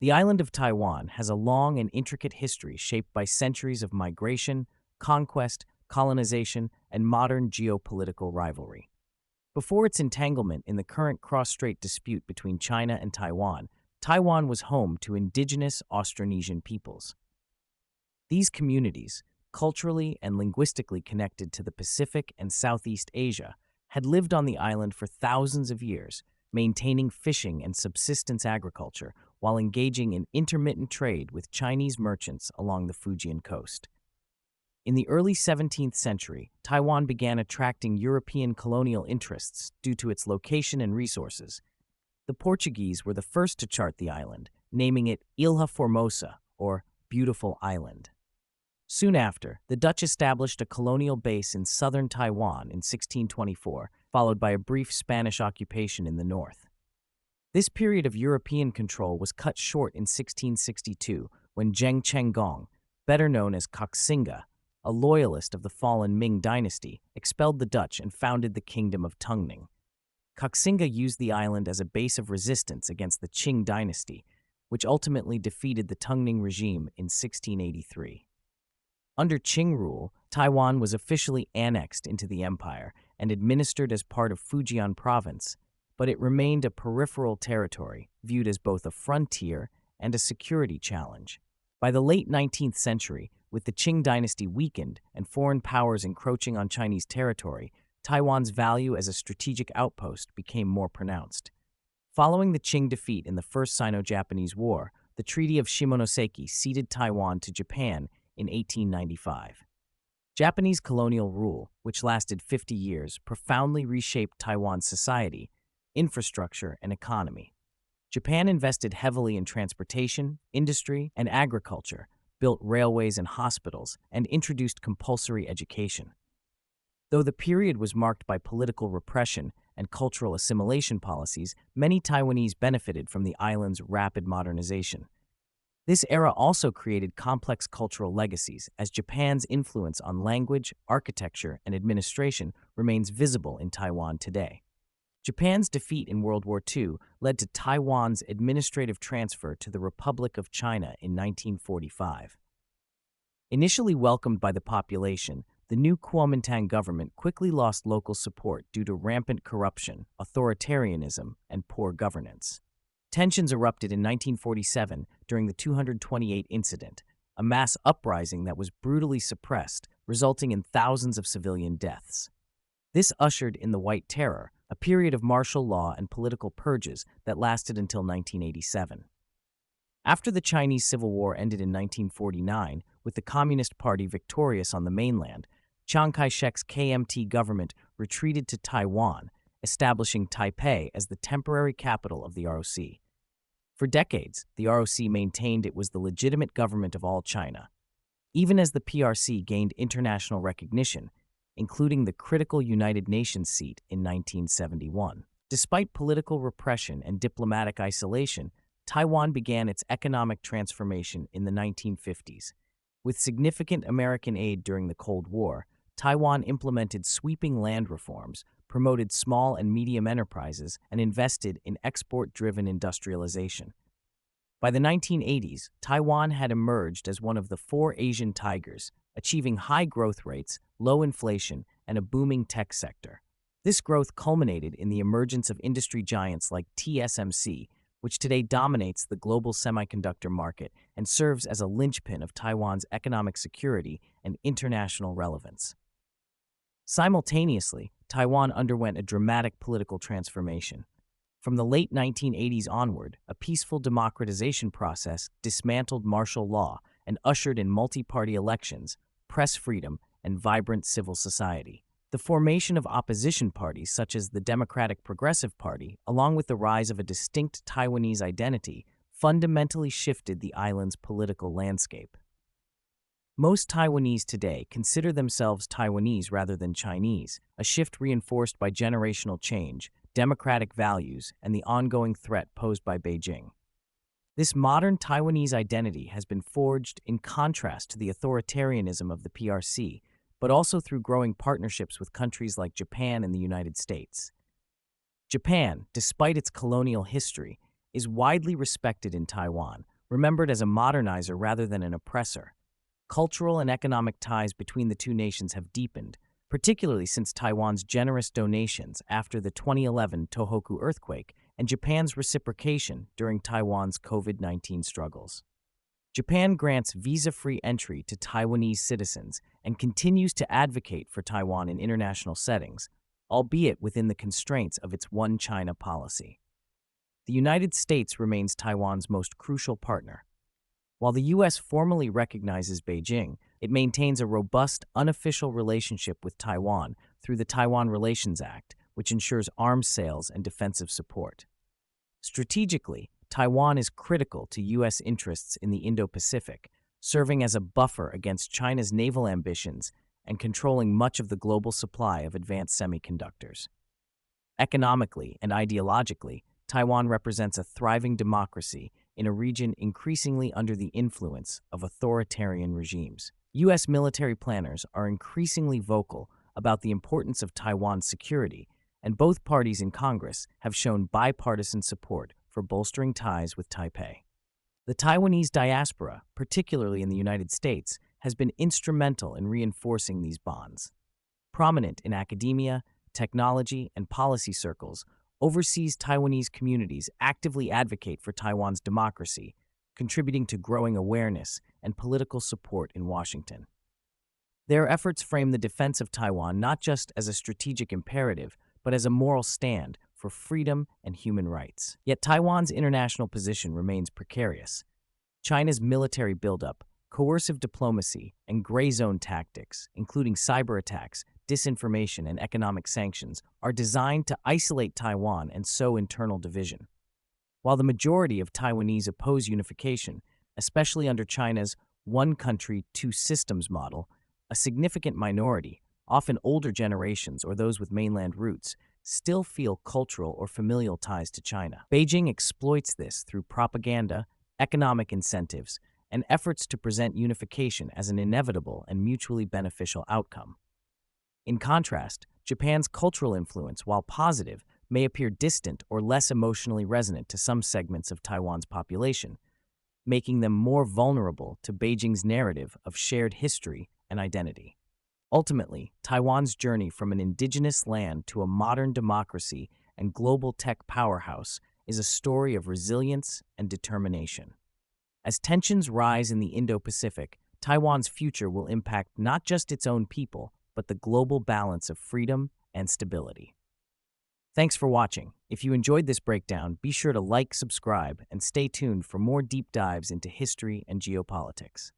The island of Taiwan has a long and intricate history shaped by centuries of migration, conquest, colonization, and modern geopolitical rivalry. Before its entanglement in the current cross-strait dispute between China and Taiwan, Taiwan was home to indigenous Austronesian peoples. These communities, culturally and linguistically connected to the Pacific and Southeast Asia, had lived on the island for thousands of years, maintaining fishing and subsistence agriculture while engaging in intermittent trade with Chinese merchants along the Fujian coast. In the early 17th century, Taiwan began attracting European colonial interests due to its location and resources. The Portuguese were the first to chart the island, naming it Ilha Formosa, or Beautiful Island. Soon after, the Dutch established a colonial base in southern Taiwan in 1624, followed by a brief Spanish occupation in the north. This period of European control was cut short in 1662 when Zheng Chenggong, better known as Koxinga, a loyalist of the fallen Ming dynasty, expelled the Dutch and founded the Kingdom of Tungning. Koxinga used the island as a base of resistance against the Qing dynasty, which ultimately defeated the Tungning regime in 1683. Under Qing rule, Taiwan was officially annexed into the empire and administered as part of Fujian province, but it remained a peripheral territory, viewed as both a frontier and a security challenge. By the late 19th century, with the Qing dynasty weakened and foreign powers encroaching on Chinese territory, Taiwan's value as a strategic outpost became more pronounced. Following the Qing defeat in the First Sino-Japanese War, the Treaty of Shimonoseki ceded Taiwan to Japan in 1895. Japanese colonial rule, which lasted 50 years, profoundly reshaped Taiwan's society, infrastructure, and economy. Japan invested heavily in transportation, industry, and agriculture, built railways and hospitals, and introduced compulsory education. Though the period was marked by political repression and cultural assimilation policies, many Taiwanese benefited from the island's rapid modernization. This era also created complex cultural legacies, as Japan's influence on language, architecture, and administration remains visible in Taiwan today. Japan's defeat in World War II led to Taiwan's administrative transfer to the Republic of China in 1945. Initially welcomed by the population, the new Kuomintang government quickly lost local support due to rampant corruption, authoritarianism, and poor governance. Tensions erupted in 1947 during the 228 incident, a mass uprising that was brutally suppressed, resulting in thousands of civilian deaths. This ushered in the White Terror, a period of martial law and political purges that lasted until 1987. After the Chinese Civil War ended in 1949, with the Communist Party victorious on the mainland, Chiang Kai-shek's KMT government retreated to Taiwan, establishing Taipei as the temporary capital of the ROC. For decades, the ROC maintained it was the legitimate government of all China. Even as the PRC gained international recognition, including the critical United Nations seat in 1971. Despite political repression and diplomatic isolation, Taiwan began its economic transformation in the 1950s. With significant American aid during the Cold War, Taiwan implemented sweeping land reforms, promoted small and medium enterprises, and invested in export-driven industrialization. By the 1980s, Taiwan had emerged as one of the four Asian tigers, achieving high growth rates, low inflation, and a booming tech sector. This growth culminated in the emergence of industry giants like TSMC, which today dominates the global semiconductor market and serves as a linchpin of Taiwan's economic security and international relevance. Simultaneously, Taiwan underwent a dramatic political transformation. From the late 1980s onward, a peaceful democratization process dismantled martial law and ushered in multi-party elections, press freedom, and vibrant civil society. The formation of opposition parties such as the Democratic Progressive Party, along with the rise of a distinct Taiwanese identity, fundamentally shifted the island's political landscape. Most Taiwanese today consider themselves Taiwanese rather than Chinese, a shift reinforced by generational change, democratic values, and the ongoing threat posed by Beijing. This modern Taiwanese identity has been forged in contrast to the authoritarianism of the PRC, but also through growing partnerships with countries like Japan and the United States. Japan, despite its colonial history, is widely respected in Taiwan, remembered as a modernizer rather than an oppressor. Cultural and economic ties between the two nations have deepened, particularly since Taiwan's generous donations after the 2011 Tohoku earthquake and Japan's reciprocation during Taiwan's COVID-19 struggles. Japan grants visa-free entry to Taiwanese citizens and continues to advocate for Taiwan in international settings, albeit within the constraints of its One China policy. The United States remains Taiwan's most crucial partner. While the U.S. formally recognizes Beijing, it maintains a robust, unofficial relationship with Taiwan through the Taiwan Relations Act, which ensures arms sales and defensive support. Strategically, Taiwan is critical to U.S. interests in the Indo-Pacific, serving as a buffer against China's naval ambitions and controlling much of the global supply of advanced semiconductors. Economically and ideologically, Taiwan represents a thriving democracy in a region increasingly under the influence of authoritarian regimes. U.S. military planners are increasingly vocal about the importance of Taiwan's security, and both parties in Congress have shown bipartisan support for bolstering ties with Taipei. The Taiwanese diaspora, particularly in the United States, has been instrumental in reinforcing these bonds. Prominent in academia, technology, and policy circles, overseas Taiwanese communities actively advocate for Taiwan's democracy, contributing to growing awareness and political support in Washington. Their efforts frame the defense of Taiwan not just as a strategic imperative, but as a moral stand for freedom and human rights. Yet Taiwan's international position remains precarious. China's military buildup, coercive diplomacy, and gray zone tactics, including cyber attacks, disinformation, and economic sanctions, are designed to isolate Taiwan and sow internal division. While the majority of Taiwanese oppose unification, especially under China's one country, two systems model, a significant minority, often older generations or those with mainland roots, still feel cultural or familial ties to China. Beijing exploits this through propaganda, economic incentives, and efforts to present unification as an inevitable and mutually beneficial outcome. In contrast, Japan's cultural influence, while positive, may appear distant or less emotionally resonant to some segments of Taiwan's population, making them more vulnerable to Beijing's narrative of shared history and identity. Ultimately, Taiwan's journey from an indigenous land to a modern democracy and global tech powerhouse is a story of resilience and determination. As tensions rise in the Indo-Pacific, Taiwan's future will impact not just its own people, but the global balance of freedom and stability. Thanks for watching. If you enjoyed this breakdown, be sure to like, subscribe, and stay tuned for more deep dives into history and geopolitics.